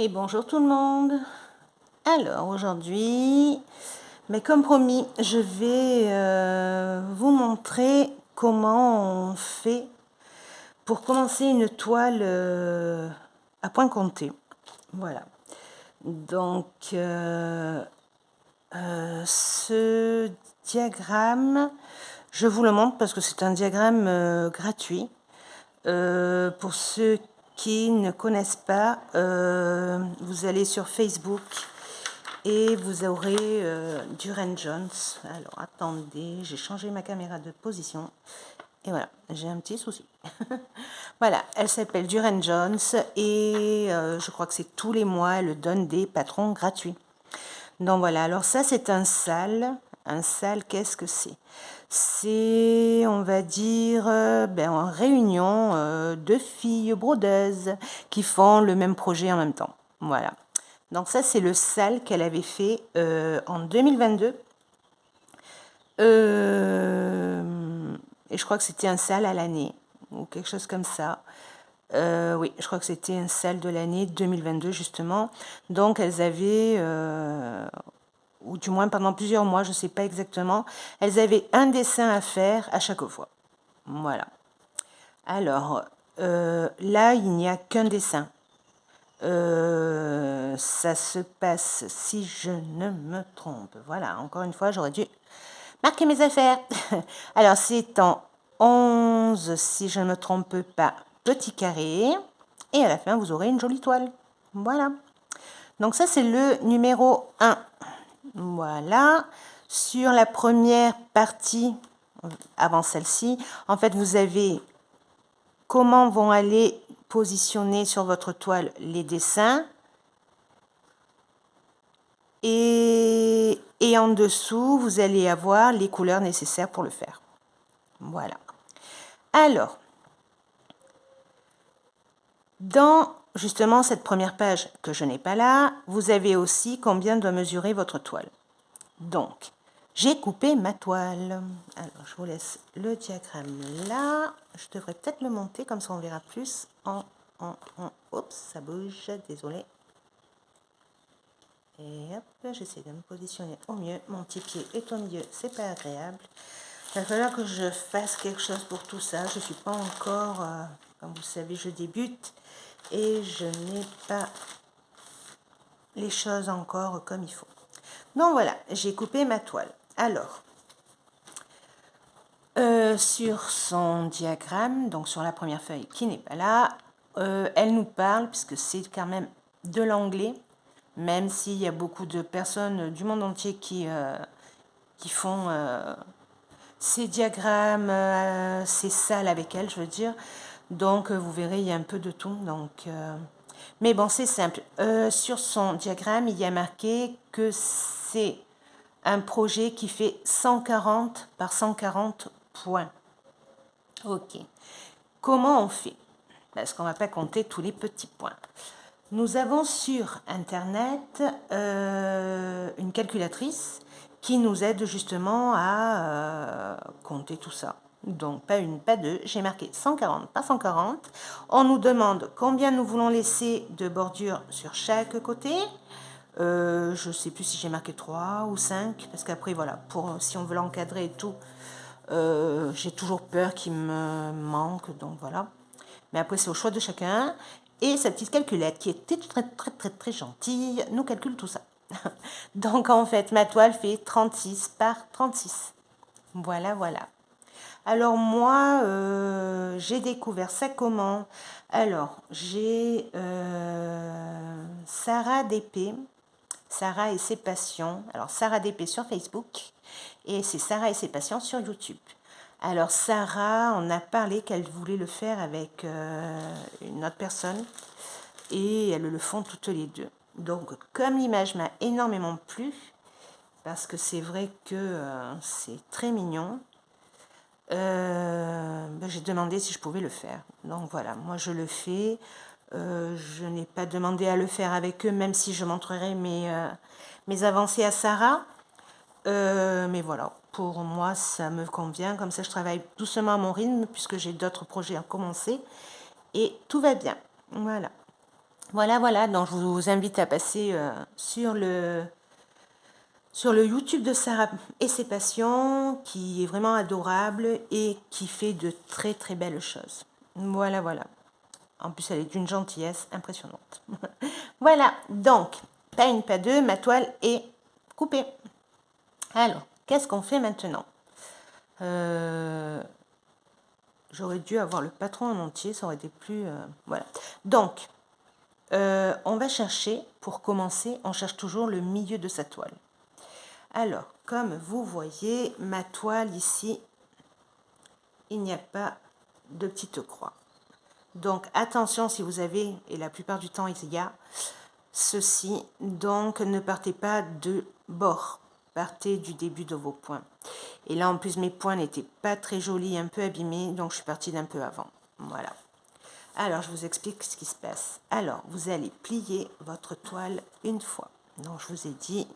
Et bonjour tout le monde. Alors aujourd'hui, mais comme promis, je vais vous montrer comment on fait pour commencer une toile à point compté. Voilà. Donc ce diagramme, je vous le montre parce que c'est un diagramme gratuit. Pour ceux qui ne connaissent pas, vous allez sur Facebook et vous aurez Duran Jones. Alors attendez, j'ai changé ma caméra de position et voilà, j'ai un petit souci. Voilà, elle s'appelle Duran Jones et je crois que c'est tous les mois, elle donne des patrons gratuits. Donc voilà, alors ça c'est un sal. Un sal, qu'est-ce que c'est? C'est, on va dire, en réunion de filles brodeuses qui font le même projet en même temps. Voilà. Donc ça c'est le sal qu'elle avait fait en 2022. Et je crois que c'était un sal à l'année ou quelque chose comme ça. Oui, je crois que c'était un sal de l'année 2022 justement. Donc elles avaient ou du moins pendant plusieurs mois, je ne sais pas exactement, elles avaient un dessin à faire à chaque fois. Voilà. Alors, là, il n'y a qu'un dessin. Ça se passe, si je ne me trompe, voilà, encore une fois, j'aurais dû marquer mes affaires. Alors, c'est en 11, si je ne me trompe pas, petits carrés, et à la fin, vous aurez une jolie toile. Voilà. Donc ça, c'est le numéro 1. Voilà. Sur la première partie, avant celle-ci, en fait, vous avez comment vont aller positionner sur votre toile les dessins. Et en dessous, vous allez avoir les couleurs nécessaires pour le faire. Voilà. Alors, dans justement cette première page que je n'ai pas là, vous avez aussi combien doit mesurer votre toile. Donc, j'ai coupé ma toile. Alors, je vous laisse le diagramme là. Je devrais peut-être le monter, comme ça on verra plus. Oups, ça bouge, désolé. Et hop, j'essaie de me positionner au mieux. Mon petit pied est au milieu, c'est pas agréable. Il va falloir que je fasse quelque chose pour tout ça. Je ne suis pas encore, comme vous savez, je débute. Et je n'ai pas les choses encore comme il faut. Donc voilà, j'ai coupé ma toile. Alors, sur son diagramme, donc sur la première feuille qui n'est pas là, elle nous parle, puisque c'est quand même de l'anglais, même s'il y a beaucoup de personnes du monde entier qui font ces diagrammes, ces salles avec elle, je veux dire. Donc vous verrez, il y a un peu de tout. Donc, mais bon, c'est simple. Sur son diagramme, il y a marqué que c'est un projet qui fait 140 par 140 points. Ok. Comment on fait? Parce qu'on ne va pas compter tous les petits points. Nous avons sur Internet une calculatrice qui nous aide justement à compter tout ça. Donc, pas une, pas deux. J'ai marqué 140 par 140. On nous demande combien nous voulons laisser de bordure sur chaque côté. Je ne sais plus si j'ai marqué 3 ou 5, parce qu'après, voilà, si on veut l'encadrer et tout, j'ai toujours peur qu'il me manque, donc voilà. Mais après, c'est au choix de chacun. Et sa petite calculette, qui était très gentille, nous calcule tout ça. Donc, en fait, ma toile fait 36 par 36. Voilà, voilà. Alors, moi, j'ai découvert ça comment? Alors, j'ai Sarah DP, Sarah et ses passions. Alors, Sarah DP sur Facebook et c'est Sarah et ses passions sur YouTube. Alors, Sarah, on a parlé qu'elle voulait le faire avec une autre personne et elles le font toutes les deux. Donc, comme l'image m'a énormément plu, parce que c'est vrai que c'est très mignon, j'ai demandé si je pouvais le faire. Donc voilà, moi je le fais. Je n'ai pas demandé à le faire avec eux, même si je montrerai mes avancées à Sarah. Mais voilà, pour moi, ça me convient. Comme ça, je travaille doucement à mon rythme, puisque j'ai d'autres projets à commencer. Et tout va bien. Voilà. Voilà, voilà, donc je vous invite à passer sur le YouTube de Sarah et ses patients, qui est vraiment adorable et qui fait de très très belles choses. Voilà, voilà. En plus, elle est d'une gentillesse impressionnante. Voilà, donc, pas une, pas deux, ma toile est coupée. Alors, qu'est-ce qu'on fait maintenant? J'aurais dû avoir le patron en entier, ça aurait été plus... voilà. Donc, on va chercher, pour commencer, on cherche toujours le milieu de sa toile. Alors, comme vous voyez, ma toile ici, il n'y a pas de petite croix. Donc, attention si vous avez, et la plupart du temps il y a, ceci, donc ne partez pas de bord, partez du début de vos points. Et là, en plus, mes points n'étaient pas très jolis, un peu abîmés, donc je suis partie d'un peu avant. Voilà. Alors, je vous explique ce qui se passe. Alors, vous allez plier votre toile une fois. Donc, je vous ai dit,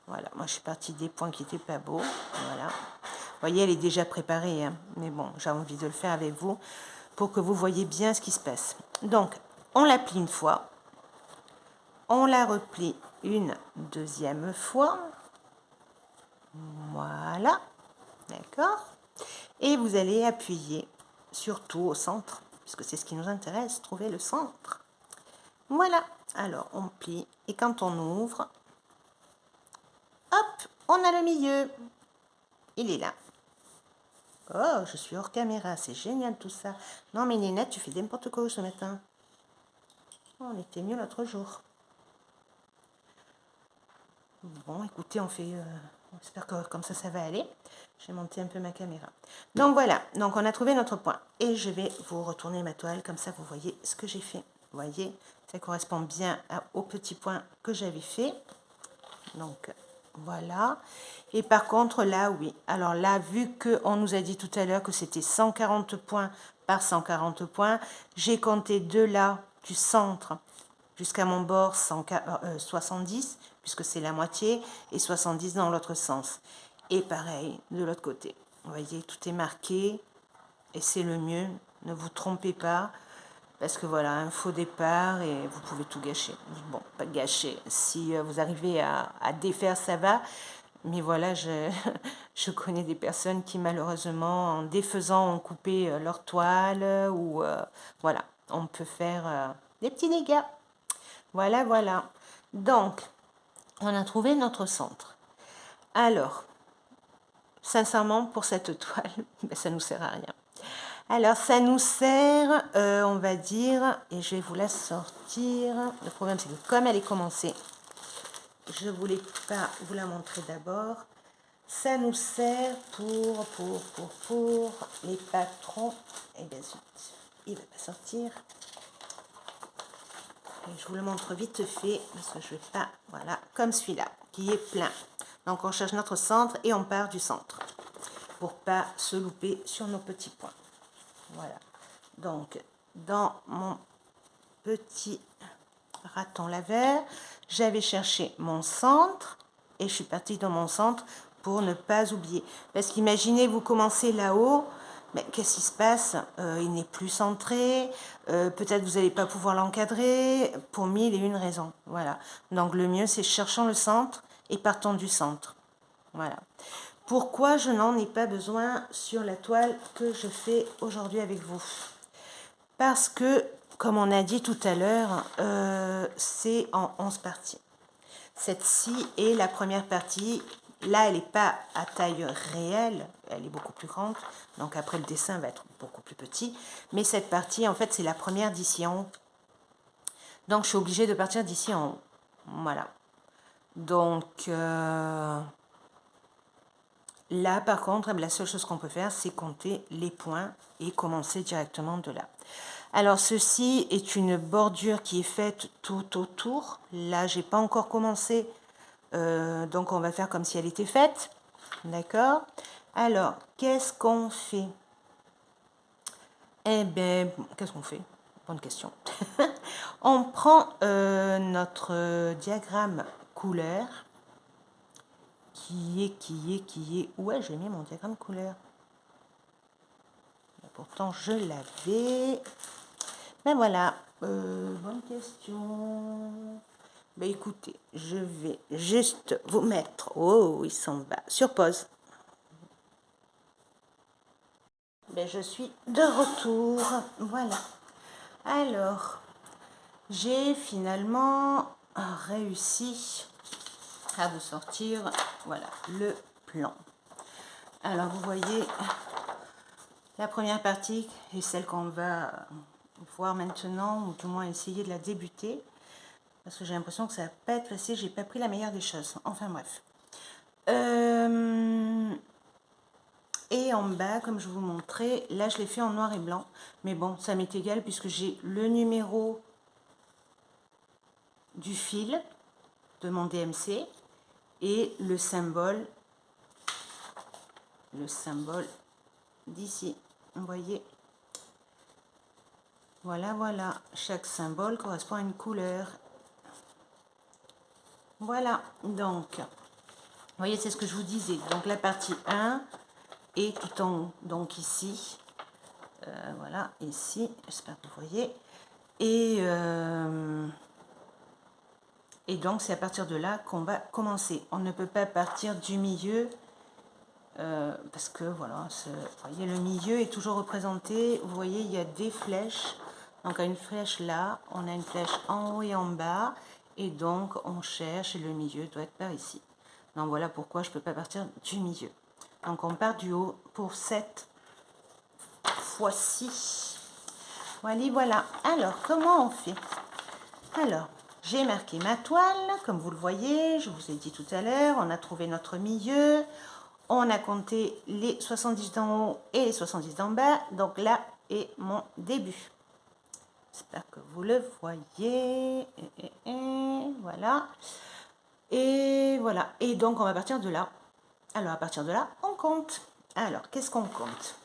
voilà, moi je suis partie des points qui n'étaient pas beaux. Voilà. Vous voyez, elle est déjà préparée, hein, mais bon, j'ai envie de le faire avec vous pour que vous voyez bien ce qui se passe. Donc, on la plie une fois, on la replie une deuxième fois. Voilà, d'accord. Et vous allez appuyer surtout au centre, puisque c'est ce qui nous intéresse, trouver le centre. Voilà, alors on plie, et quand on ouvre, hop, on a le milieu. Il est là. Oh, je suis hors caméra, c'est génial tout ça. Non mais Nénette, tu fais n'importe quoi ce matin. On était mieux l'autre jour. Bon, écoutez, on fait... j'espère que comme ça va aller. Je vais monter un peu ma caméra. Donc voilà, donc on a trouvé notre point. Et je vais vous retourner ma toile, comme ça vous voyez ce que j'ai fait. Vous voyez, ça correspond bien au petit point que j'avais fait. Donc voilà. Et par contre là, oui. Alors là, vu qu'on nous a dit tout à l'heure que c'était 140 points par 140 points, j'ai compté de là, du centre, jusqu'à mon bord 70, puisque c'est la moitié, et 70 dans l'autre sens. Et pareil, de l'autre côté. Vous voyez, tout est marqué, et c'est le mieux. Ne vous trompez pas, parce que voilà, un faux départ, et vous pouvez tout gâcher. Bon, pas gâcher. Si vous arrivez à défaire, ça va. Mais voilà, je connais des personnes qui, malheureusement, en défaisant, ont coupé leur toile, ou voilà, on peut faire des petits dégâts. Voilà, voilà. Donc, on a trouvé notre centre. Alors, sincèrement, pour cette toile, ben, ça ne nous sert à rien. Alors, ça nous sert, on va dire, et je vais vous la sortir. Le problème, c'est que comme elle est commencée, je ne voulais pas vous la montrer d'abord. Ça nous sert pour les patrons. Eh bien, zut, il ne va pas sortir. Et je vous le montre vite fait, parce que je ne vais pas, voilà, comme celui-là, qui est plein. Donc, on cherche notre centre et on part du centre, pour pas se louper sur nos petits points. Voilà. Donc, dans mon petit raton laveur, j'avais cherché mon centre, et je suis partie dans mon centre pour ne pas oublier. Parce qu'imaginez, vous commencez là-haut, mais qu'est-ce qui se passe? Il n'est plus centré, peut-être vous n'allez pas pouvoir l'encadrer, pour 1001 raisons. Voilà. Donc le mieux, c'est cherchons le centre et partons du centre. Voilà. Pourquoi je n'en ai pas besoin sur la toile que je fais aujourd'hui avec vous? Parce que, comme on a dit tout à l'heure, c'est en 11 parties. Cette-ci est la première partie. Là, elle n'est pas à taille réelle, elle est beaucoup plus grande. Donc après, le dessin va être beaucoup plus petit. Mais cette partie, en fait, c'est la première d'ici en haut. Donc, je suis obligée de partir d'ici en haut. Voilà. Donc, là, par contre, la seule chose qu'on peut faire, c'est compter les points et commencer directement de là. Alors, ceci est une bordure qui est faite tout autour. Là, j'ai pas encore commencé, donc on va faire comme si elle était faite. D'accord? Alors, qu'est-ce qu'on fait? Eh bien, qu'est-ce qu'on fait? Bonne question. On prend notre diagramme couleur, qui est... Où est-ce que j'ai mis mon diagramme couleur? Pourtant, je l'avais. Ben voilà, bonne question. Ben écoutez, je vais juste vous mettre, oh, il s'en va, sur pause. Ben je suis de retour, voilà. Alors, j'ai finalement réussi à vous sortir, voilà, le plan. Alors, vous voyez, la première partie est celle qu'on va voir maintenant, ou du moins essayer de la débuter, parce que j'ai l'impression que ça va pas être facile, j'ai pas pris la meilleure des choses. Enfin bref. Et en bas, comme je vous montrais, là je l'ai fait en noir et blanc, mais bon, ça m'est égal puisque j'ai le numéro du fil de mon DMC et le symbole d'ici. Vous voyez, voilà, voilà, chaque symbole correspond à une couleur. Voilà, donc, vous voyez, c'est ce que je vous disais. Donc la partie 1 est tout en haut, donc ici, voilà, ici, j'espère que vous voyez. Et donc c'est à partir de là qu'on va commencer. On ne peut pas partir du milieu, parce que voilà, vous voyez, le milieu est toujours représenté. Vous voyez, il y a des flèches. Donc, à une flèche là, on a une flèche en haut et en bas. Et donc, on cherche et le milieu doit être par ici. Donc, voilà pourquoi je ne peux pas partir du milieu. Donc, on part du haut pour cette fois-ci. Voilà, voilà. Alors, comment on fait? Alors, j'ai marqué ma toile, comme vous le voyez. Je vous ai dit tout à l'heure, on a trouvé notre milieu. On a compté les 70 d'en haut et les 70 d'en bas. Donc là est mon début. J'espère que vous le voyez. Voilà. Et voilà. Et donc, on va partir de là. Alors, à partir de là, on compte. Alors, qu'est-ce qu'on compte?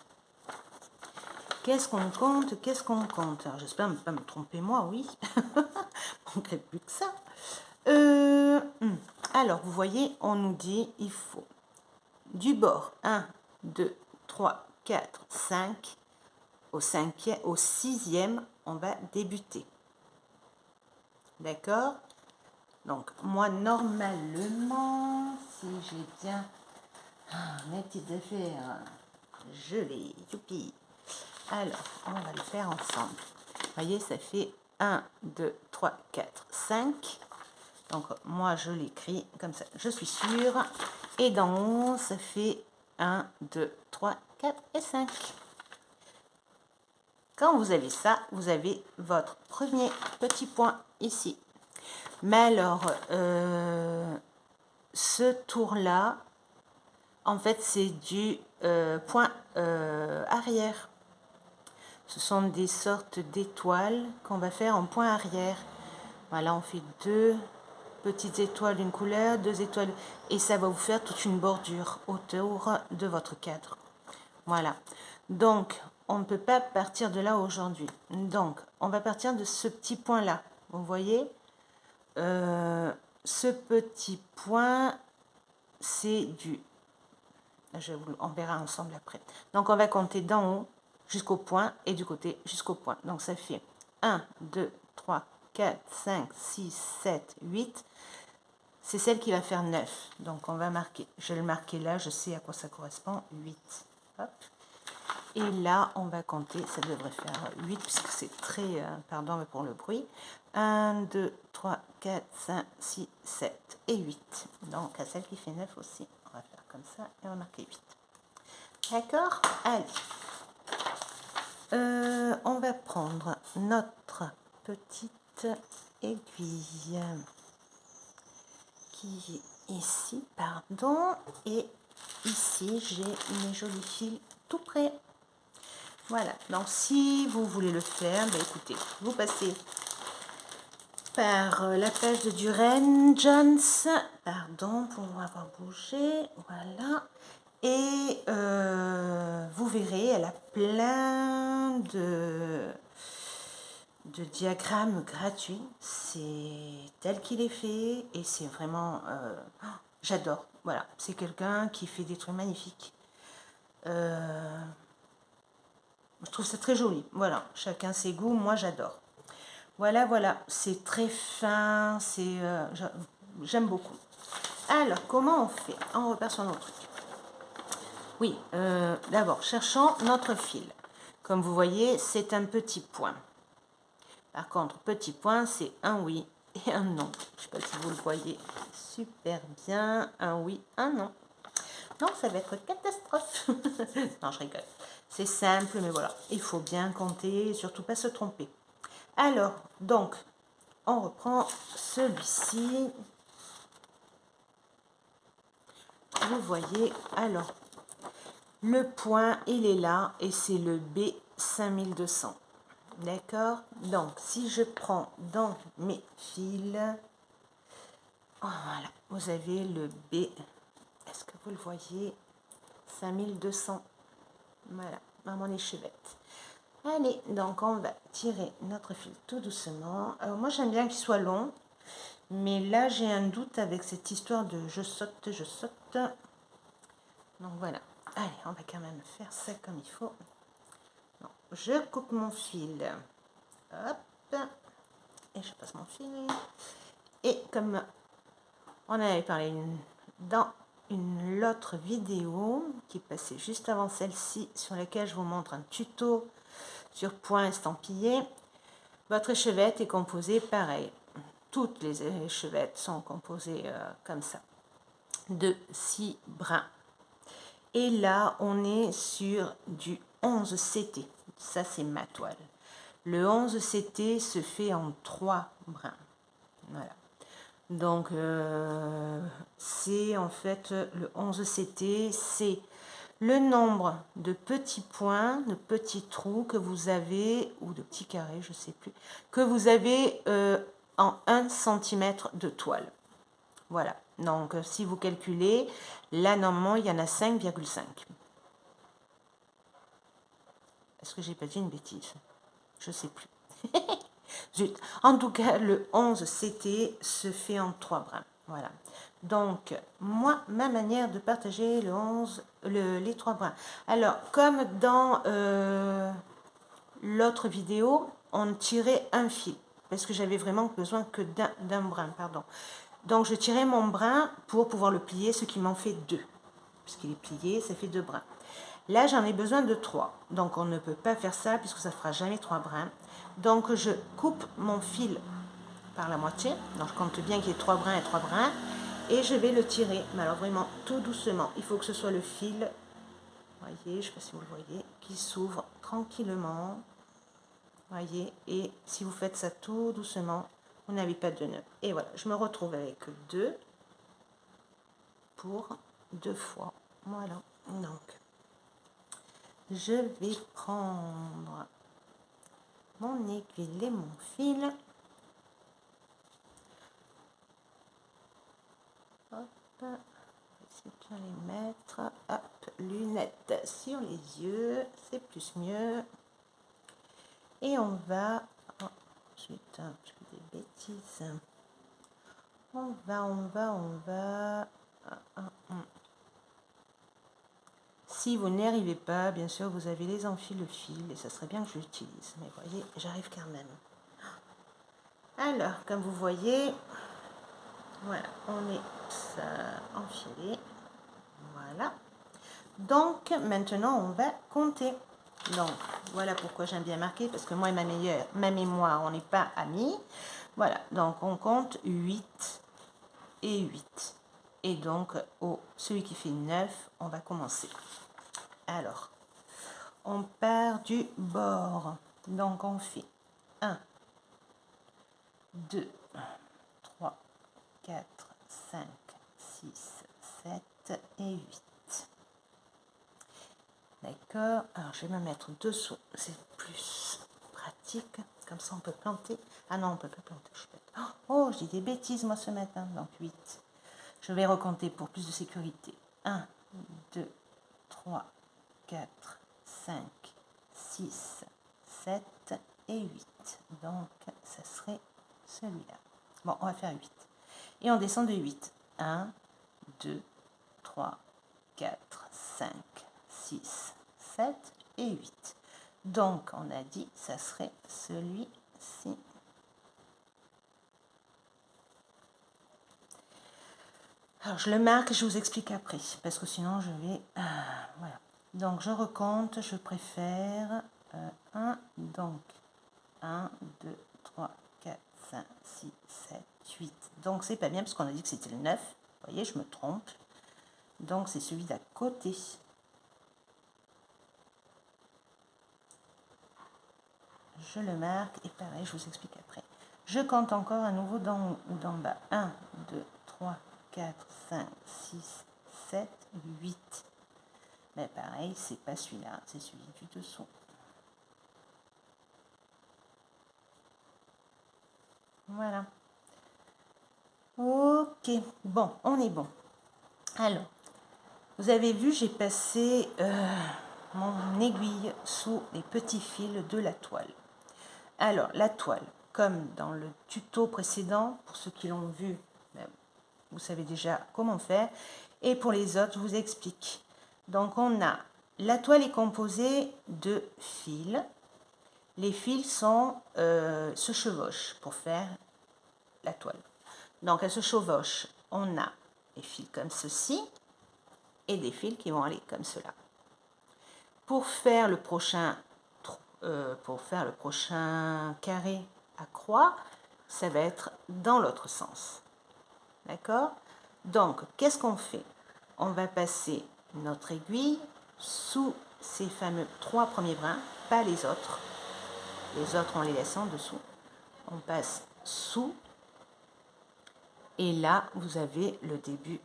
Qu'est-ce qu'on compte? Qu'est-ce qu'on compte? Alors, j'espère ne pas me tromper, moi, oui. On ne crée plus que ça. Alors, vous voyez, on nous dit, il faut du bord 1, 2, 3, 4, 5. Au sixième, on va débuter. D'accord? Donc, moi, normalement, si j'ai bien mes petites affaires, je les youpi. Alors, on va le faire ensemble. Vous voyez, ça fait 1, 2, 3, 4, 5. Donc, moi, je l'écris comme ça, je suis sûre. Et d'en haut, ça fait 1, 2, 3, 4 et 5. Quand vous avez ça, vous avez votre premier petit point ici. Mais alors, ce tour-là, en fait, c'est du point arrière. Ce sont des sortes d'étoiles qu'on va faire en point arrière. Voilà, on fait 2 petites étoiles d'une couleur, 2 étoiles, et ça va vous faire toute une bordure autour de votre cadre. Voilà. Donc, on ne peut pas partir de là aujourd'hui. Donc, on va partir de ce petit point-là. Vous voyez, ce petit point, c'est du... on verra ensemble après. Donc, on va compter d'en haut jusqu'au point et du côté jusqu'au point. Donc, ça fait 1, 2, 3, 4, 5, 6, 7, 8. C'est celle qui va faire 9. Donc, on va marquer. Je vais le marquer là, je sais à quoi ça correspond. 8. Hop. Et là, on va compter, ça devrait faire 8, puisque c'est très, pardon pour le bruit. 1, 2, 3, 4, 5, 6, 7 et 8. Donc, à celle qui fait 9 aussi, on va faire comme ça et on va marquer 8. D'accord? Allez. On va prendre notre petite aiguille qui est ici, pardon. Et ici, j'ai mes jolis fils tout prêts. Voilà, donc si vous voulez le faire, ben écoutez, vous passez par la page de Duren Jones, pardon pour avoir bougé, voilà, et vous verrez, elle a plein de diagrammes gratuits, c'est tel qu'il est fait, et c'est vraiment, j'adore, voilà, c'est quelqu'un qui fait des trucs magnifiques. Je trouve ça très joli. Voilà, chacun ses goûts, moi j'adore. Voilà, voilà, c'est très fin, j'aime beaucoup. Alors, comment on fait? On repart sur notre truc. Oui, d'abord, cherchons notre fil. Comme vous voyez, c'est un petit point. Par contre, petit point, c'est un oui et un non. Je ne sais pas si vous le voyez super bien. Un oui, un non. Non, ça va être catastrophe. Non, je rigole. C'est simple, mais voilà. Il faut bien compter et surtout pas se tromper. Alors, donc, on reprend celui-ci. Vous voyez, alors, le point, il est là et c'est le B5200. D'accord? Donc, si je prends dans mes fils, voilà, vous avez le B. Est-ce que vous le voyez? 5200. Voilà, à mon échevette. Allez, donc on va tirer notre fil tout doucement. Alors moi j'aime bien qu'il soit long, mais là j'ai un doute avec cette histoire de je saute, je saute. Donc voilà, allez, on va quand même faire ça comme il faut. Non, je coupe mon fil. Hop, et je passe mon fil. Et comme on avait parlé dans l'autre vidéo qui passait juste avant celle-ci, sur laquelle je vous montre un tuto sur point estampillé, votre échevette est composée pareil. Toutes les échevettes sont composées comme ça, de 6 brins. Et là, on est sur du 11 CT. Ça, c'est ma toile. Le 11 CT se fait en 3 brins. Voilà. Donc, c'est en fait le 11 CT, c'est le nombre de petits points, de petits trous que vous avez, ou de petits carrés, je ne sais plus, que vous avez en 1 cm de toile. Voilà. Donc, si vous calculez, là, normalement, il y en a 5,5. Est-ce que j'ai pas dit une bêtise? Je ne sais plus. Zut. En tout cas, le 11 CT se fait en 3 brins. Voilà. Donc, moi, ma manière de partager les 3 brins. Alors, comme dans l'autre vidéo, on tirait un fil. Parce que j'avais vraiment besoin que d'un brin, pardon. Donc, je tirais mon brin pour pouvoir le plier, ce qui m'en fait 2. Puisqu'il est plié, ça fait 2 brins. Là, j'en ai besoin de 3. Donc, on ne peut pas faire ça puisque ça ne fera jamais 3 brins. Donc, je coupe mon fil par la moitié. Donc, je compte bien qu'il y ait 3 brins et 3 brins. Et je vais le tirer. Mais alors, vraiment, tout doucement. Il faut que ce soit le fil, voyez, je ne sais pas si vous le voyez, qui s'ouvre tranquillement. Voyez. Et si vous faites ça tout doucement, vous n'avez pas de nœud. Et voilà, je me retrouve avec 2 pour 2 fois. Voilà. Donc, je vais prendre mon aiguille et mon fil. Hop, essayer de les mettre. Hop, lunettes sur les yeux, c'est plus mieux. Et on va, oh, putain, je fais des bêtises. On va. Si vous n'y arrivez pas, bien sûr, vous avez les enfile-fil et ça serait bien que je l'utilise. Mais voyez, j'arrive quand même. Alors, comme vous voyez, voilà, on est enfilé. Voilà. Donc, maintenant, on va compter. Donc, voilà pourquoi j'aime bien marquer, parce que moi et ma mémoire, on n'est pas amis. Voilà, donc on compte 8 et 8. Et donc, celui qui fait 9, on va commencer. Alors, on part du bord. Donc, on fait 1, 2, 3, 4, 5, 6, 7 et 8. D'accord. Alors, je vais me mettre dessous. C'est plus pratique. Comme ça, on peut planter. Ah non, on ne peut pas planter. Je suis bête. Oh, je dis des bêtises, moi, ce matin. Donc, 8. Je vais recompter pour plus de sécurité. 1, 2, 3, 4, 5, 6, 7 et 8. Donc, ça serait celui-là. Bon, on va faire 8. Et on descend de 8. 1, 2, 3, 4, 5, 6, 7 et 8. Donc, on a dit, ça serait celui-ci. Alors, je le marque et je vous explique après, parce que sinon, je vais... voilà. Donc, je recompte, je préfère 1, donc 1, 2, 3, 4, 5, 6, 7, 8. Donc, c'est pas bien, parce qu'on a dit que c'était le 9. Vous voyez, je me trompe. Donc, c'est celui d'à côté. Je le marque et pareil, je vous explique après. Je compte encore à nouveau d'en haut ou d'en bas. 1, 2, 3, 4, 5, 6, 7, 8. Mais pareil, c'est pas celui-là, c'est celui du dessous. Voilà. Ok, bon, on est bon. Alors, vous avez vu, j'ai passé mon aiguille sous les petits fils de la toile. Alors, la toile, comme dans le tuto précédent, pour ceux qui l'ont vu, vous savez déjà comment faire. Et pour les autres, je vous explique. Donc, on a, la toile est composée de fils. Les fils se chevauchent pour faire la toile. Donc, elle se chevauche. On a des fils comme ceci et des fils qui vont aller comme cela. Pour faire le prochain carré à croix, ça va être dans l'autre sens. D'accord? Donc, qu'est-ce qu'on fait? On va passer notre aiguille sous ces fameux 3 premiers brins, pas les autres. Les autres, on les laisse en dessous. On passe sous. Et là, vous avez le début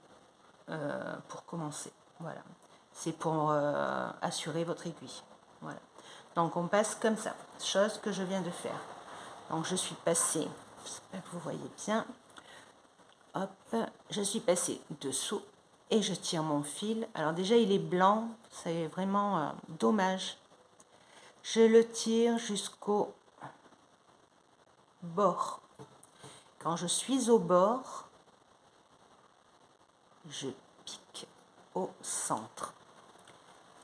pour commencer. Voilà. C'est pour assurer votre aiguille. Voilà. Donc, on passe comme ça. Chose que je viens de faire. Donc, je suis passée, j'espère que vous voyez bien. Hop, je suis passée dessous et je tire mon fil. Alors déjà, il est blanc, c'est vraiment dommage. Je le tire jusqu'au bord. Quand je suis au bord, je pique au centre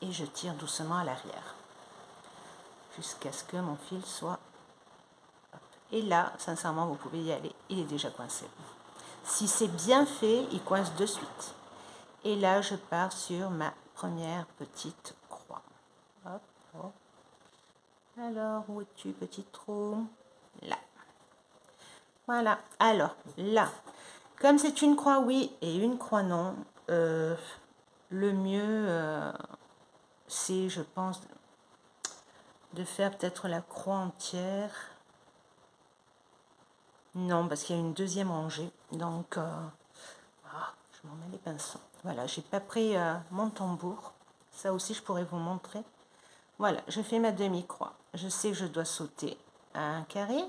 et je tire doucement à l'arrière jusqu'à ce que mon fil soit... Et là, sincèrement, vous pouvez y aller, il est déjà coincé. Si c'est bien fait, il coince de suite. Et là, je pars sur ma première petite croix. Hop, hop. Alors, où es-tu, petit trou? Là. Voilà. Alors, là, comme c'est une croix oui et une croix non, le mieux, c'est, je pense, de faire peut-être la croix entière. Non, parce qu'il y a une deuxième rangée. Donc, je m'en mets les pinceaux. Voilà, j'ai pas pris mon tambour. Ça aussi, je pourrais vous montrer. Voilà, je fais ma demi-croix. Je sais que je dois sauter un carré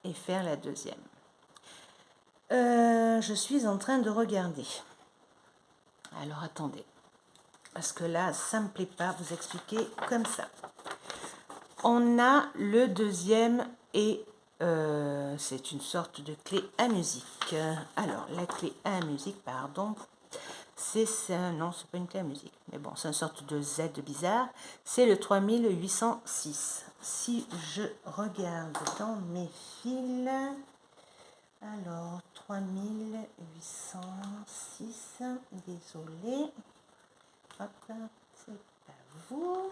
et faire la deuxième. Je suis en train de regarder. Alors, attendez. Parce que là, ça ne me plaît pas vous expliquer comme ça. On a le deuxième et c'est une sorte de clé à musique. Alors, la clé à musique, pardon, c'est ça. Non, c'est pas une clé à musique. Mais bon, c'est une sorte de Z bizarre. C'est le 3806. Si je regarde dans mes fils, alors 3806, désolé. Hop, c'est à vous.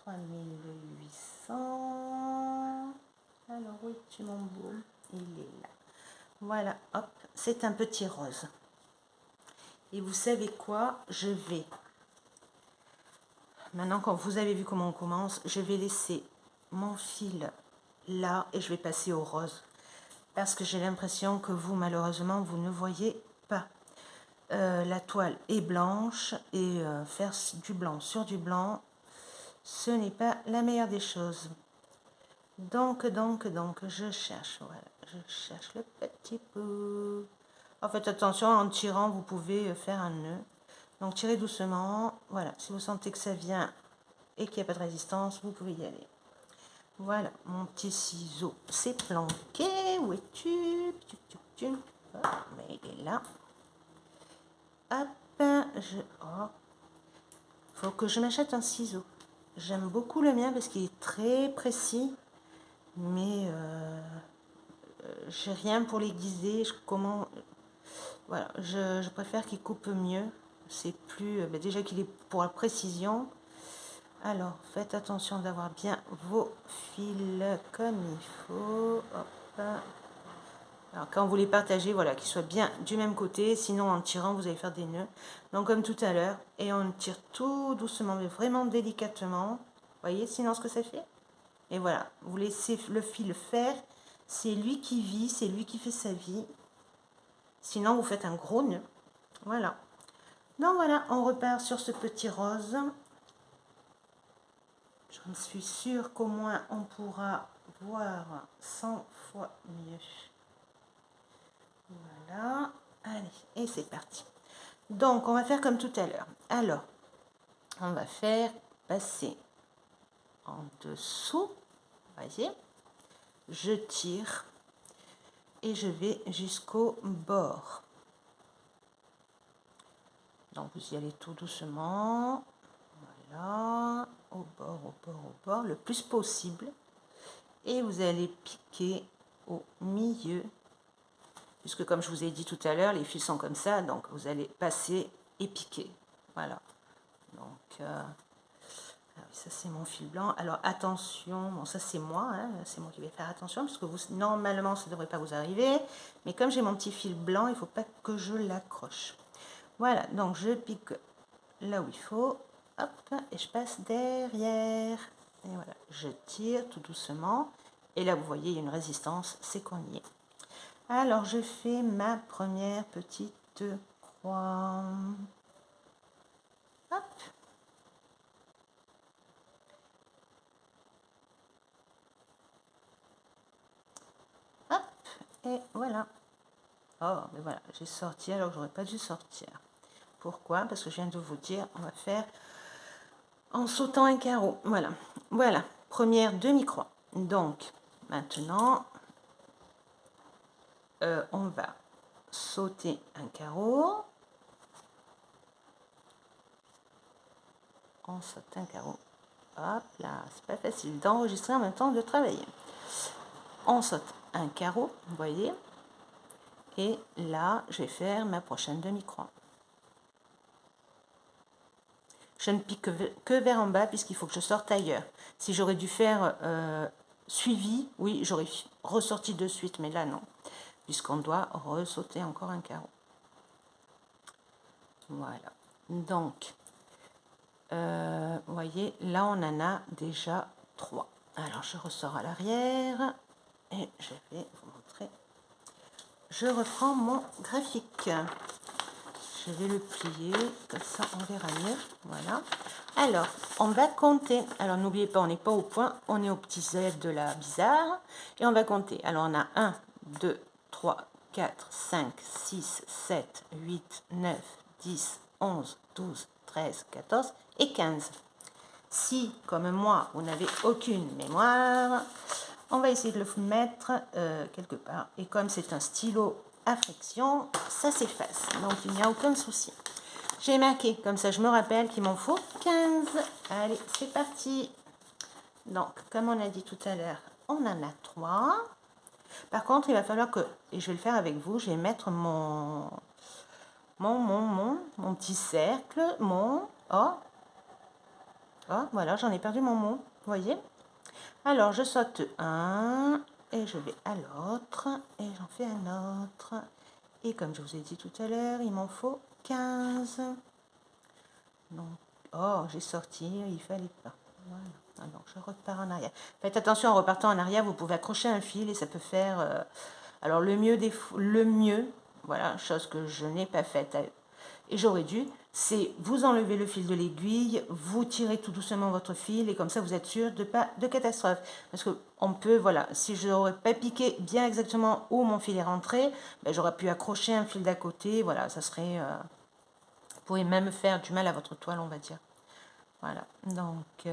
3800. Alors, où es-tu, mon beau? Il est là. Voilà, hop, c'est un petit rose. Et vous savez quoi? Je vais, maintenant quand vous avez vu comment on commence, je vais laisser mon fil là et je vais passer au rose. Parce que j'ai l'impression que vous, malheureusement, vous ne voyez pas. La toile est blanche et faire du blanc sur du blanc, ce n'est pas la meilleure des choses. Donc, je cherche, voilà, je cherche le petit bout. En fait, attention, en tirant, vous pouvez faire un nœud. Donc, tirez doucement. Voilà, si vous sentez que ça vient et qu'il n'y a pas de résistance, vous pouvez y aller. Voilà, mon petit ciseau s'est planqué. Où es-tu? Mais il est là. Hop, faut que je m'achète un ciseau. J'aime beaucoup le mien parce qu'il est très précis, mais j'ai rien pour l'aiguiser. Voilà, je préfère qu'il coupe mieux. C'est plus, déjà qu'il est pour la précision. Alors, faites attention d'avoir bien vos fils comme il faut. Hop. Alors, quand vous les partagez, voilà, qu'ils soient bien du même côté. Sinon, en tirant, vous allez faire des nœuds. Donc, comme tout à l'heure. Et on tire tout doucement, mais vraiment délicatement. Voyez, sinon, ce que ça fait. Et voilà, vous laissez le fil faire. C'est lui qui vit, c'est lui qui fait sa vie. Sinon, vous faites un gros nœud. Voilà. Donc, voilà, on repart sur ce petit rose. Je suis sûre qu'au moins, on pourra voir 100 fois mieux. Voilà, allez, et c'est parti. Donc, on va faire comme tout à l'heure. Alors, on va faire passer en dessous, voyez, je tire et je vais jusqu'au bord. Donc, vous y allez tout doucement, voilà, au bord, le plus possible. Et vous allez piquer au milieu. Puisque comme je vous ai dit tout à l'heure, les fils sont comme ça, donc vous allez passer et piquer. Voilà. Donc, ça c'est mon fil blanc. Alors attention, bon ça c'est moi, hein, c'est moi qui vais faire attention, parce que vous, normalement ça ne devrait pas vous arriver. Mais comme j'ai mon petit fil blanc, il ne faut pas que je l'accroche. Voilà, donc je pique là où il faut. Hop, et je passe derrière. Et voilà, je tire tout doucement. Et là vous voyez, il y a une résistance, c'est qu'on y est. Alors, je fais ma première petite croix. Hop. Hop. Et voilà. Oh, mais voilà, j'ai sorti alors que j'aurais pas dû sortir. Pourquoi? Parce que je viens de vous dire, on va faire en sautant un carreau. Voilà. Voilà. Première demi-croix. Donc, maintenant, on va sauter un carreau. On saute un carreau. Hop là, c'est pas facile d'enregistrer en même temps de travailler. On saute un carreau, vous voyez. Et là, je vais faire ma prochaine demi-croix. Je ne pique que vers en bas puisqu'il faut que je sorte ailleurs. Si j'aurais dû faire suivi, oui, j'aurais ressorti de suite, mais là non, puisqu'on doit ressauter encore un carreau. Voilà. Donc, vous voyez, là on en a déjà 3. Alors, je ressors à l'arrière et je vais vous montrer. Je reprends mon graphique. Je vais le plier, comme ça on verra mieux. Voilà. Alors, on va compter. Alors, n'oubliez pas, on n'est pas au point, on est au petit Z de la bizarre. Et on va compter. Alors, on a 1, 2, 3, 4, 5, 6, 7, 8, 9, 10, 11, 12, 13, 14 et 15. Si, comme moi, vous n'avez aucune mémoire, on va essayer de le mettre quelque part. Et comme c'est un stylo à friction, ça s'efface. Donc, il n'y a aucun souci. J'ai marqué, comme ça je me rappelle qu'il m'en faut 15. Allez, c'est parti. Donc, comme on a dit tout à l'heure, on en a 3. Par contre, il va falloir que, et je vais le faire avec vous, je vais mettre mon petit cercle, voilà, j'en ai perdu mon mot, vous voyez. Alors, je saute un, et je vais à l'autre, et j'en fais un autre. Et comme je vous ai dit tout à l'heure, il m'en faut 15. Donc, oh, j'ai sorti, il fallait pas. Voilà. Alors, je repars en arrière. Faites attention, en repartant en arrière, vous pouvez accrocher un fil et ça peut faire... alors, le mieux, voilà, chose que je n'ai pas faite et j'aurais dû, c'est vous enlever le fil de l'aiguille, vous tirez tout doucement votre fil et comme ça, vous êtes sûr de pas de catastrophe. Parce que on peut, voilà, si je n'aurais pas piqué bien exactement où mon fil est rentré, ben, j'aurais pu accrocher un fil d'à côté, voilà, ça serait... vous pouvez même faire du mal à votre toile, on va dire. Voilà, donc...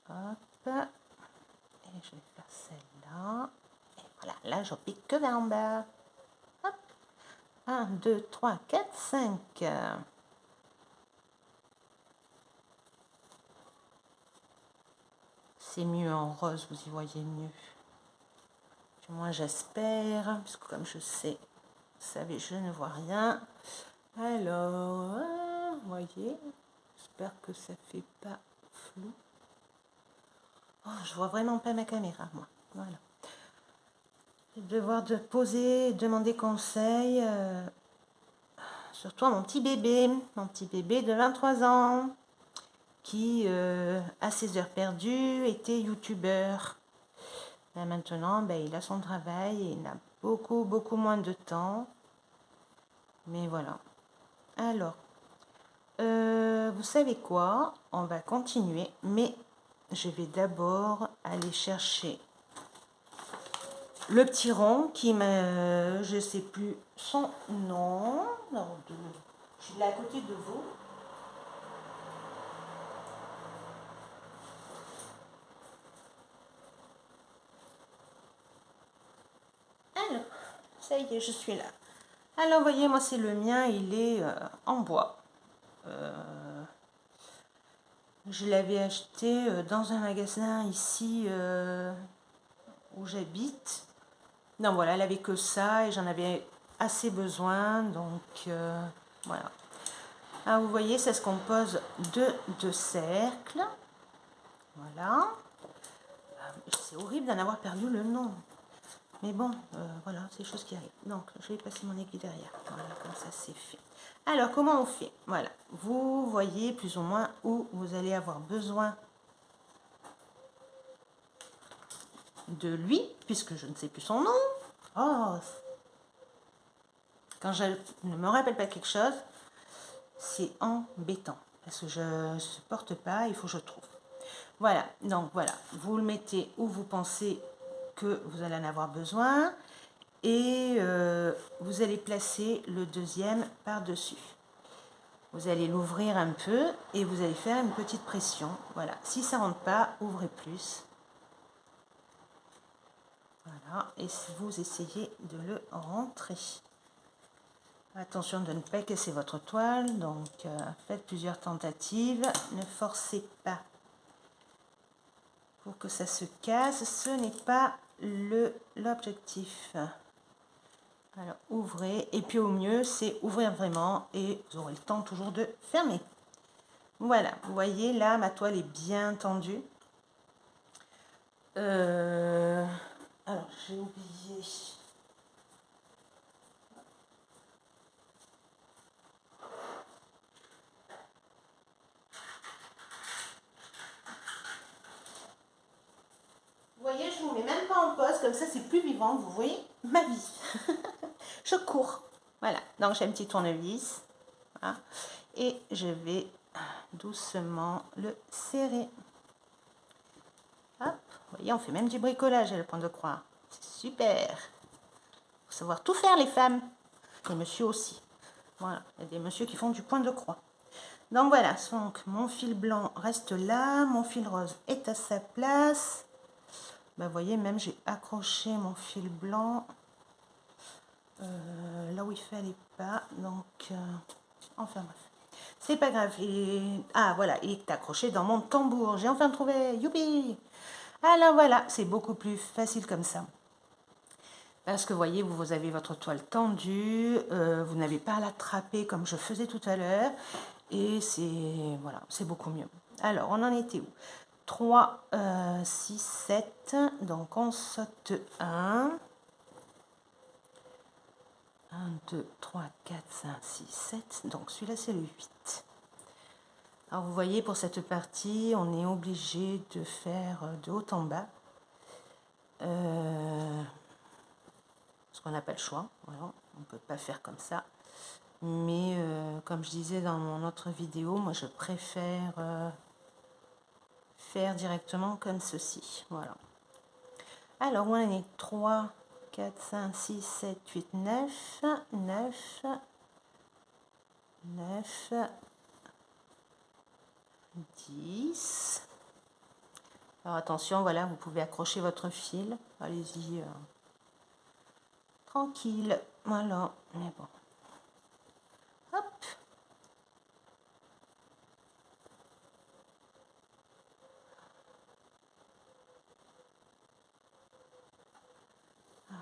hop. Et je vais faire celle-là. Et voilà, là, je pique que vers en bas. Hop. 1, 2, 3, 4, 5. C'est mieux en rose, vous y voyez mieux. Du moins j'espère, puisque comme je sais, vous savez, je ne vois rien. Alors, vous voyez, j'espère que ça fait pas flou. Oh, je vois vraiment pas ma caméra, moi. Voilà. Je vais devoir poser, demander conseil, surtout à mon petit bébé de 23 ans, qui, à ses heures perdues, était youtubeur. Là, maintenant, ben, il a son travail et il a beaucoup moins de temps. Mais voilà. Alors, vous savez quoi? On va continuer, mais je vais d'abord aller chercher le petit rond qui m'a... je sais plus son nom. Non, je suis là à côté de vous. Alors, ça y est, je suis là. Alors, voyez, moi, c'est le mien, il est en bois. Je l'avais acheté dans un magasin ici où j'habite. Non, voilà, elle avait que ça et j'en avais assez besoin, donc voilà. Alors, vous voyez, ça se compose de deux cercles. Voilà. C'est horrible d'en avoir perdu le nom. Mais bon, voilà, c'est des choses qui arrivent. Donc, je vais passer mon aiguille derrière. Voilà, comme ça, c'est fait. Alors, comment on fait? Voilà, vous voyez plus ou moins où vous allez avoir besoin de lui, puisque je ne sais plus son nom. Oh, quand je ne me rappelle pas quelque chose, c'est embêtant, parce que je ne supporte pas, il faut que je trouve. Voilà, donc voilà, vous le mettez où vous pensez que vous allez en avoir besoin, et vous allez placer le deuxième par-dessus. Vous allez l'ouvrir un peu et vous allez faire une petite pression. Voilà, si ça ne rentre pas, ouvrez plus. Voilà, et vous essayez de le rentrer. Attention de ne pas casser votre toile, donc faites plusieurs tentatives. Ne forcez pas pour que ça se casse, ce n'est pas l'objectif. Alors ouvrez, et puis au mieux c'est ouvrir vraiment et vous aurez le temps toujours de fermer. Voilà, vous voyez là ma toile est bien tendue. Alors j'ai oublié. Vous voyez, je ne vous mets même pas en pause, comme ça c'est plus vivant, vous voyez ma vie. Je cours. Voilà, donc j'ai un petit tournevis. Voilà. Et je vais doucement le serrer. Hop, vous voyez, on fait même du bricolage à le point de croire. C'est super. Il faut savoir tout faire les femmes. Les messieurs aussi. Voilà, il y a des messieurs qui font du point de croix. Donc voilà, donc mon fil blanc reste là, mon fil rose est à sa place. Ben, vous voyez, même j'ai accroché mon fil blanc là où il fallait pas. Donc, enfin bref. C'est pas grave. Ah voilà, il est accroché dans mon tambour. J'ai enfin trouvé. Youpi! Alors voilà, c'est beaucoup plus facile comme ça. Parce que vous voyez, vous avez votre toile tendue, vous n'avez pas à l'attraper comme je faisais tout à l'heure. Et c'est voilà, c'est beaucoup mieux. Alors, on en était où? 3, 6, 7. Donc, on saute 1. 1, 2, 3, 4, 5, 6, 7. Donc, celui-là, c'est le 8. Alors, vous voyez, pour cette partie, on est obligé de faire de haut en bas. Parce qu'on n'a pas le choix. Voilà, on ne peut pas faire comme ça. Mais comme je disais dans mon autre vidéo, moi je préfère faire directement comme ceci. Voilà. Alors, on est 3, 4, 5, 6, 7, 8, 9, 9, 9, 10. Alors attention, voilà, vous pouvez accrocher votre fil. Allez-y, tranquille. Voilà, mais bon.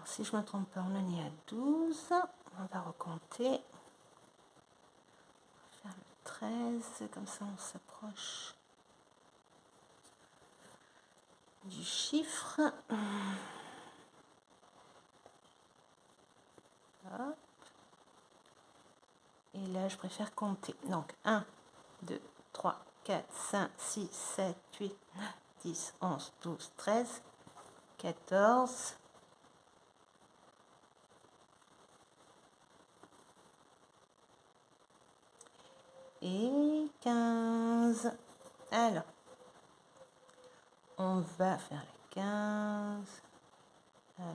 si je ne me trompe pas, on en est à 12. On va recompter. On va faire le 13, comme ça on s'approche du chiffre. Hop. Et là, je préfère compter. Donc, 1, 2, 3, 4, 5, 6, 7, 8, 9, 10, 11, 12, 13, 14, et 15. Alors, on va faire les 15. Alors,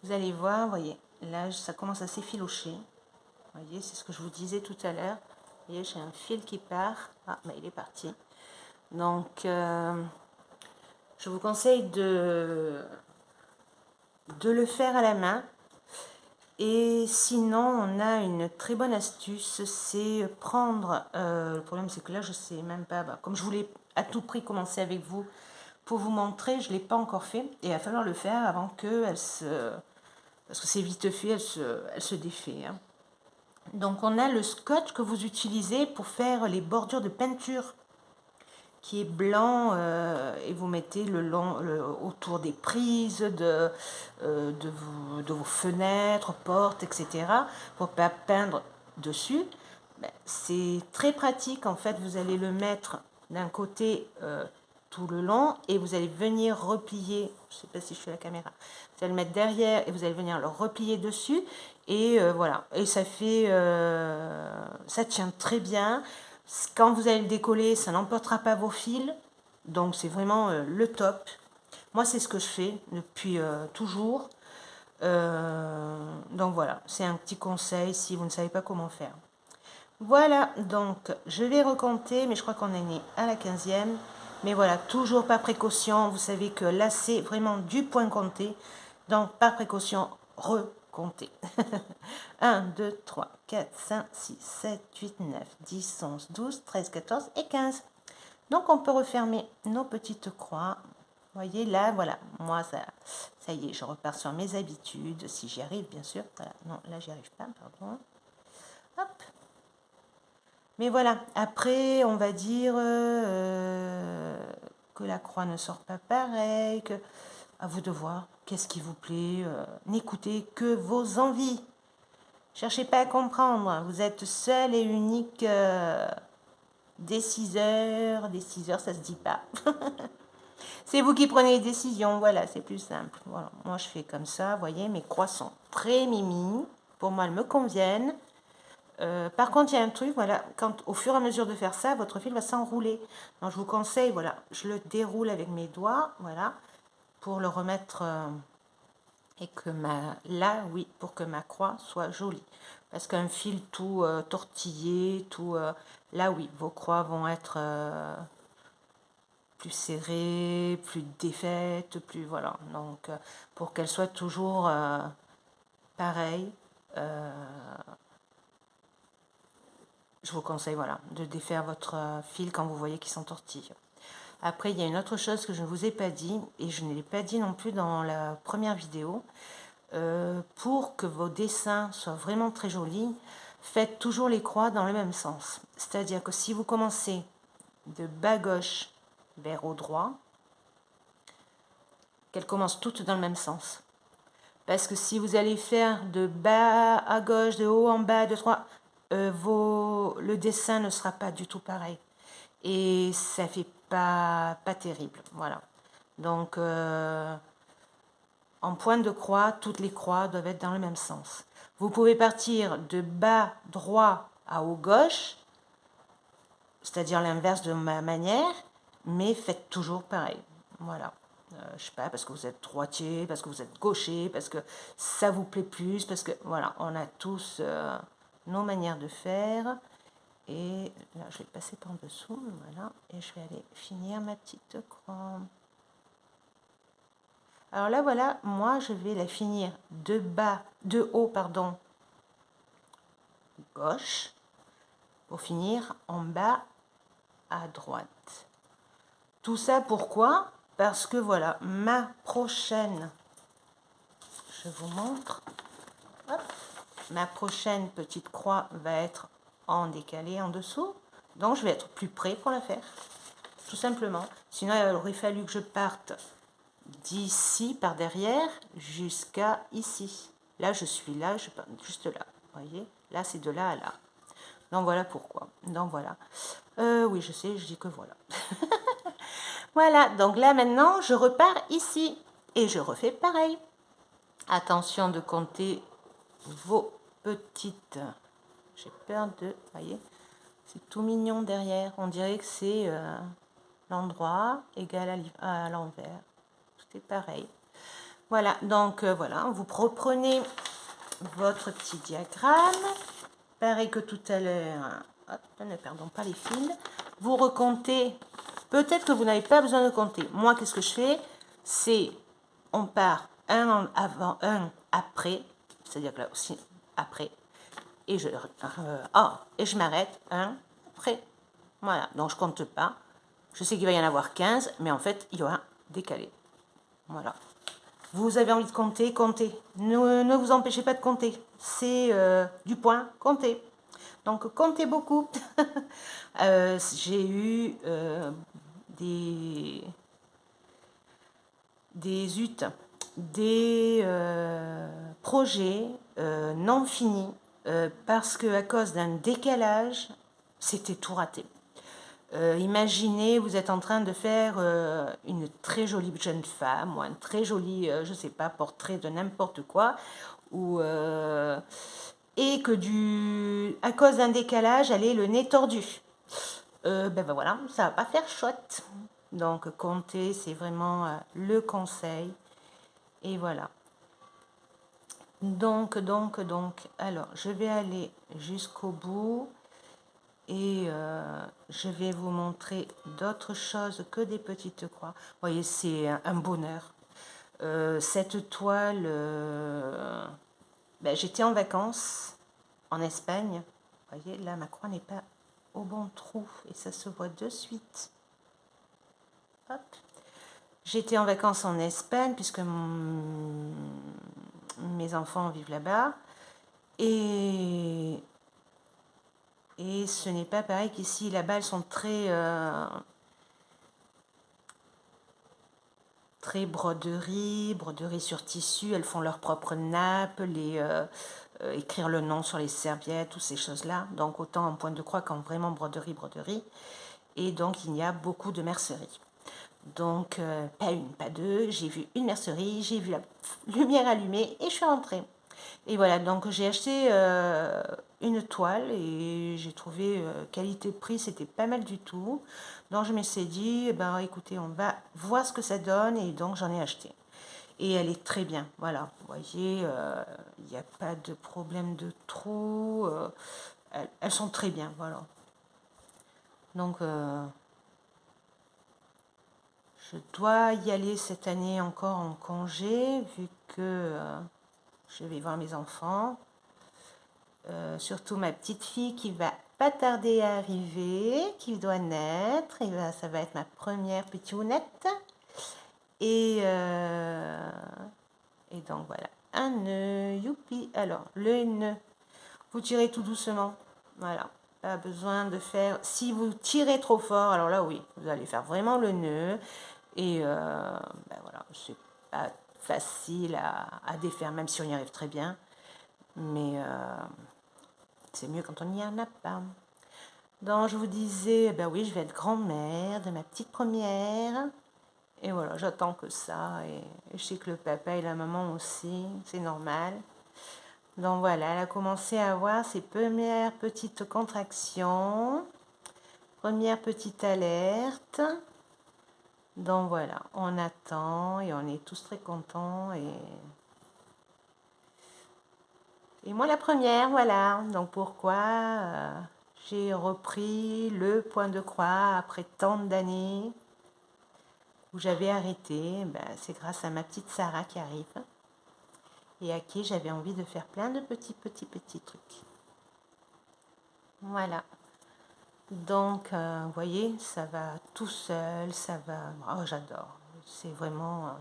vous allez voir, vous voyez, là, ça commence à s'effilocher. Vous voyez, c'est ce que je vous disais tout à l'heure. Vous voyez, j'ai un fil qui part. Ah, mais il est parti. Donc, je vous conseille de le faire à la main. Et sinon, on a une très bonne astuce, c'est prendre, le problème c'est que là je sais même pas, comme je voulais à tout prix commencer avec vous pour vous montrer, je ne l'ai pas encore fait et il va falloir le faire avant qu'elle se, parce que c'est vite fait, elle se défait. Hein. Donc on a le scotch que vous utilisez pour faire les bordures de peinture qui est blanc et vous mettez autour des prises, de vos fenêtres, portes, etc. pour pas peindre dessus. Ben, c'est très pratique en fait, vous allez le mettre d'un côté tout le long et vous allez venir replier, je ne sais pas si je fais la caméra, vous allez le mettre derrière et vous allez venir le replier dessus et voilà, et ça fait, ça tient très bien. Quand vous allez le décoller, ça n'emportera pas vos fils. Donc c'est vraiment le top. Moi, c'est ce que je fais depuis toujours. Donc voilà, c'est un petit conseil si vous ne savez pas comment faire. Voilà, donc je vais recompter, mais je crois qu'on est né à la 15e. Mais voilà, toujours par précaution. Vous savez que là, c'est vraiment du point compté. Donc par précaution, recompter. 1, 2, 3, 4, 5, 6, 7, 8, 9, 10, 11, 12, 13, 14 et 15. Donc on peut refermer nos petites croix. Vous voyez là, voilà, moi ça y est, je repars sur mes habitudes, si j'y arrive bien sûr. Voilà. Non, là j'y arrive pas, pardon. Hop. Mais voilà, après on va dire que la croix ne sort pas pareil, que à vous de voir qu'est-ce qui vous plaît. N'écoutez que vos envies. Cherchez pas à comprendre, vous êtes seul et unique déciseur. Déciseur, ça se dit pas. C'est vous qui prenez les décisions, voilà, c'est plus simple. Voilà. Moi, je fais comme ça, vous voyez, mes croix sont très mimi. Pour moi, elles me conviennent. Par contre, il y a un truc, voilà, quand au fur et à mesure de faire ça, votre fil va s'enrouler. Donc, je vous conseille, voilà, je le déroule avec mes doigts, voilà, pour le remettre et que là, oui, pour que ma croix soit jolie. Parce qu'un fil tout tortillé, tout, là, oui, vos croix vont être plus serrées, plus défaites, plus, voilà. Donc, pour qu'elles soient toujours pareilles, je vous conseille, voilà, de défaire votre fil quand vous voyez qu'ils s'entortillent. Après, il y a une autre chose que je ne vous ai pas dit, et je ne l'ai pas dit non plus dans la première vidéo. Pour que vos dessins soient vraiment très jolis, faites toujours les croix dans le même sens. C'est-à-dire que si vous commencez de bas gauche vers haut droit, qu'elles commencent toutes dans le même sens. Parce que si vous allez faire de bas à gauche, de haut en bas, de droite, le dessin ne sera pas du tout pareil. Et ça fait pas terrible. Voilà. Donc, en pointe de croix, toutes les croix doivent être dans le même sens. Vous pouvez partir de bas droit à haut gauche, c'est-à-dire l'inverse de ma manière, mais faites toujours pareil. Voilà. Je sais pas, parce que vous êtes droitier, parce que vous êtes gaucher, parce que ça vous plaît plus, parce que voilà, on a tous nos manières de faire. Et là, je vais passer par dessous, voilà, et je vais aller finir ma petite croix. Alors là, voilà, moi, je vais la finir de haut, pardon, gauche, pour finir en bas à droite. Tout ça, pourquoi? Parce que voilà, ma prochaine, je vous montre. Hop. Ma prochaine petite croix va être en décalé en dessous. Donc, je vais être plus près pour la faire. Tout simplement. Sinon, il aurait fallu que je parte d'ici, par derrière, jusqu'à ici. Là, je suis là, je pars juste là. Vous voyez? Là, c'est de là à là. Donc, voilà pourquoi. Donc, voilà. Oui, je sais, je dis que voilà. Voilà, donc là, maintenant, je repars ici. Et je refais pareil. Attention de compter vos petites... J'ai peur de... Vous voyez, c'est tout mignon derrière. On dirait que c'est l'endroit égal à l'envers. Tout est pareil. Voilà, donc voilà, vous reprenez votre petit diagramme. Pareil que tout à l'heure. Ne perdons pas les fils. Vous recomptez. Peut-être que vous n'avez pas besoin de compter. Moi, qu'est-ce que je fais? C'est, on part un avant, un après. C'est-à-dire que là aussi, après. Et je m'arrête un après. Voilà, donc je compte pas. Je sais qu'il va y en avoir 15, mais en fait, il y aura décalé. Voilà. Vous avez envie de compter, comptez. Ne vous empêchez pas de compter. C'est du point, comptez. Donc, comptez beaucoup. J'ai eu des projets non finis parce que à cause d'un décalage, c'était tout raté. Imaginez, vous êtes en train de faire une très jolie jeune femme ou un très joli, je sais pas, portrait de n'importe quoi, ou, et que à cause d'un décalage, elle ait le nez tordu. Ben voilà, ça va pas faire chouette. Donc compter, c'est vraiment le conseil. Et voilà. Donc, alors, je vais aller jusqu'au bout. Et je vais vous montrer d'autres choses que des petites croix. Vous voyez, c'est un bonheur. Cette toile, ben, j'étais en vacances en Espagne. Vous voyez, là, ma croix n'est pas au bon trou et ça se voit de suite. Hop. J'étais en vacances en Espagne puisque mes enfants vivent là-bas. Et ce n'est pas pareil qu'ici. Là-bas, elles sont très broderie sur tissu. Elles font leur propre nappe, écrire le nom sur les serviettes, toutes ces choses-là. Donc, autant en point de croix qu'en vraiment broderie. Et donc, il y a beaucoup de merceries. Donc, pas une, pas deux. J'ai vu une mercerie, j'ai vu la lumière allumée et je suis rentrée. Et voilà, donc j'ai acheté une toile et j'ai trouvé qualité-prix, c'était pas mal du tout. Donc je me suis dit, ben écoutez, on va voir ce que ça donne et donc j'en ai acheté. Et elle est très bien, voilà. Vous voyez, il n'y a pas de problème de trou. Elles sont très bien, voilà. Donc je dois y aller cette année encore en congé vu que je vais voir mes enfants. Surtout ma petite fille qui va pas tarder à arriver, qui doit naître. Et ben, ça va être ma première petitounette. Et donc voilà, un nœud, youpi. Alors, le nœud, vous tirez tout doucement. Voilà, pas besoin de faire... Si vous tirez trop fort, alors là, oui, vous allez faire vraiment le nœud. Et ben voilà, c'est pas facile à défaire, même si on y arrive très bien. Mais c'est mieux quand on n'y en a pas. Donc, je vous disais, ben oui, je vais être grand-mère de ma petite première. Et voilà, j'attends que ça. Et je sais que le papa et la maman aussi, c'est normal. Donc voilà, elle a commencé à avoir ses premières petites contractions. Première petite alerte. Donc voilà, on attend et on est tous très contents. Et moi la première, voilà. Donc pourquoi j'ai repris le point de croix après tant d'années où j'avais arrêté. Ben, c'est grâce à ma petite Sarah qui arrive et à qui j'avais envie de faire plein de petits trucs. Voilà. Donc, vous voyez, ça va tout seul, ça va... Oh, j'adore. C'est vraiment...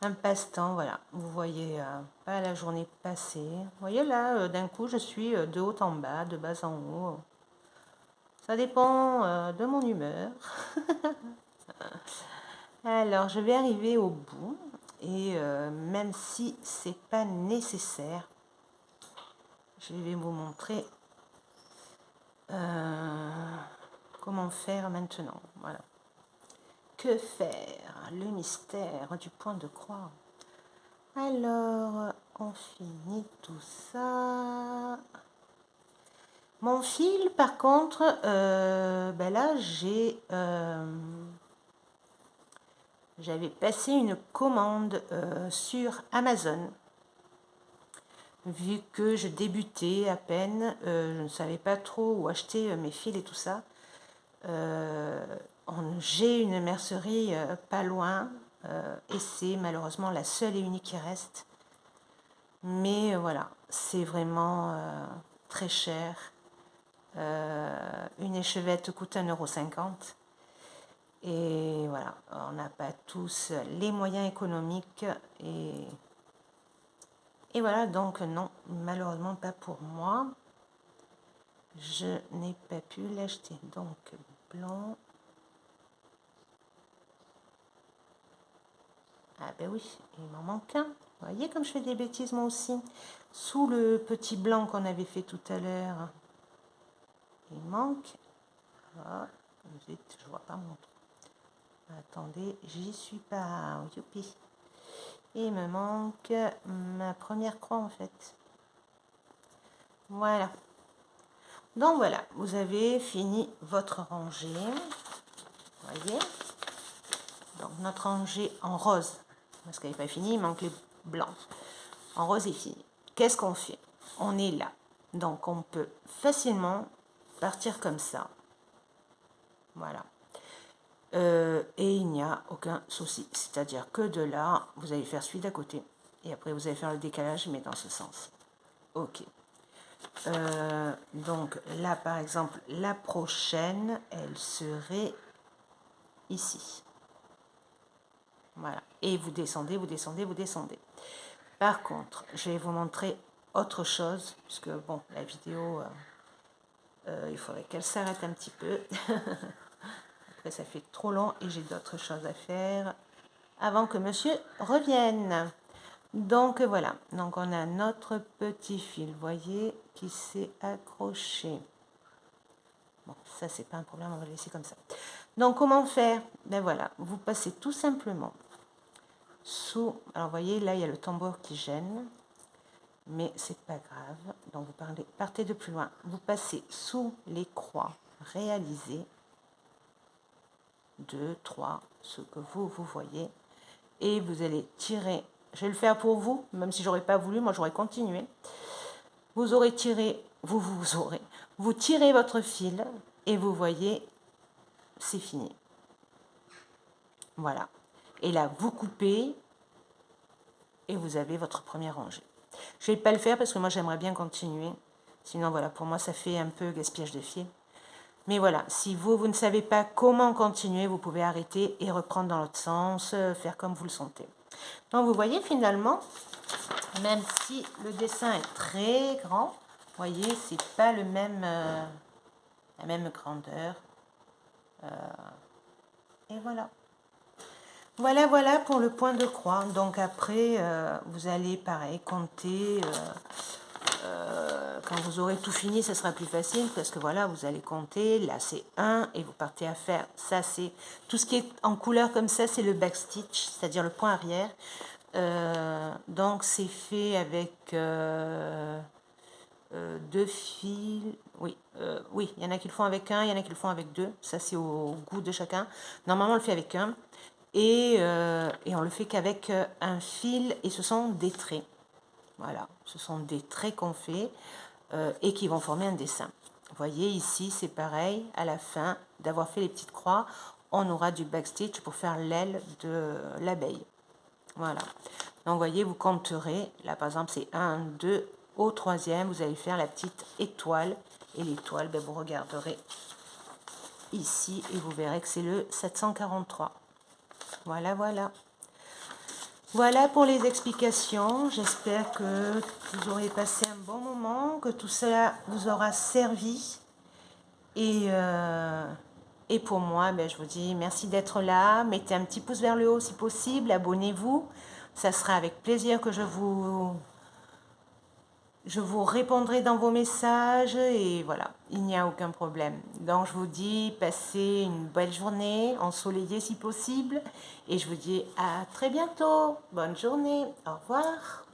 un passe-temps, voilà. Vous voyez pas la journée passer. Vous voyez là, d'un coup, je suis de haut en bas, de bas en haut. Ça dépend de mon humeur. Alors, je vais arriver au bout. Et même si c'est pas nécessaire, je vais vous montrer comment faire maintenant. Voilà. Que faire? Le mystère du point de croix. Alors, on finit tout ça. Mon fil, par contre, ben là, j'avais passé une commande sur Amazon. Vu que je débutais à peine, je ne savais pas trop où acheter mes fils et tout ça. J'ai une mercerie pas loin et c'est malheureusement la seule et unique qui reste. Mais voilà, c'est vraiment très cher. Une échevette coûte 1,50 €. Et voilà, on n'a pas tous les moyens économiques. Et voilà, donc non, malheureusement pas pour moi. Je n'ai pas pu l'acheter. Donc blanc. Ah ben oui, il m'en manque un. Vous voyez comme je fais des bêtises moi aussi. Sous le petit blanc qu'on avait fait tout à l'heure, il manque. Ah, vite, je vois pas mon truc. Attendez, j'y suis pas. Youpi. Il me manque ma première croix en fait. Voilà. Donc voilà, vous avez fini votre rangée. Vous voyez. Donc notre rangée en rose, parce qu'elle n'est pas finie, il manque les blancs. En rose est fini. Qu'est-ce qu'on fait? On est là. Donc on peut facilement partir comme ça. Voilà. Et il n'y a aucun souci. C'est-à-dire que de là, vous allez faire celui d'à côté. Et après, vous allez faire le décalage, mais dans ce sens. Ok. Donc là, par exemple, la prochaine, elle serait ici. Voilà. Et vous descendez, vous descendez, vous descendez. Par contre, je vais vous montrer autre chose, puisque bon, la vidéo, il faudrait qu'elle s'arrête un petit peu. Après, ça fait trop long et j'ai d'autres choses à faire avant que monsieur revienne. Donc voilà, donc on a notre petit fil, voyez, qui s'est accroché. Bon, ça c'est pas un problème, on va le laisser comme ça. Donc comment faire? Ben voilà, vous passez tout simplement sous, alors vous voyez là il y a le tambour qui gêne, mais c'est pas grave. Donc vous partez de plus loin, vous passez sous les croix réalisées, 2, 3, ce que vous voyez, et vous allez tirer. Je vais le faire pour vous, même si j'aurais pas voulu, moi j'aurais continué. Vous aurez tiré, vous tirez votre fil et vous voyez, c'est fini. Voilà. Et là, vous coupez et vous avez votre première rangée. Je ne vais pas le faire parce que moi j'aimerais bien continuer. Sinon, voilà, pour moi ça fait un peu gaspillage de fil. Mais voilà, si vous ne savez pas comment continuer, vous pouvez arrêter et reprendre dans l'autre sens, faire comme vous le sentez. Donc vous voyez finalement, même si le dessin est très grand, vous voyez, c'est pas la même grandeur. Et voilà. Voilà pour le point de croix. Donc après, vous allez pareil compter. Quand vous aurez tout fini, ce sera plus facile parce que voilà, vous allez compter. Là, c'est 1 et vous partez à faire. Ça, c'est tout ce qui est en couleur comme ça, c'est le backstitch, c'est-à-dire le point arrière. Donc c'est fait avec 2 fils. Oui, oui, il y en a qui le font avec 1, il y en a qui le font avec 2. Ça, c'est au goût de chacun. Normalement, on le fait avec 1. Et on le fait qu'avec un fil et ce sont des traits. Voilà, ce sont des traits qu'on fait et qui vont former un dessin. Vous voyez ici, c'est pareil, à la fin d'avoir fait les petites croix, on aura du backstitch pour faire l'aile de l'abeille. Voilà. Donc vous voyez, vous compterez, là par exemple c'est 1, 2, au troisième, vous allez faire la petite étoile. Et l'étoile, ben, vous regarderez ici et vous verrez que c'est le 743. Voilà. Voilà pour les explications. J'espère que vous aurez passé un bon moment, que tout cela vous aura servi. Et pour moi, ben, je vous dis merci d'être là. Mettez un petit pouce vers le haut si possible. Abonnez-vous. Ça sera avec plaisir que je vous répondrai dans vos messages. Et voilà, il n'y a aucun problème. Donc je vous dis, passez une belle journée, ensoleillée si possible. Et je vous dis à très bientôt. Bonne journée. Au revoir.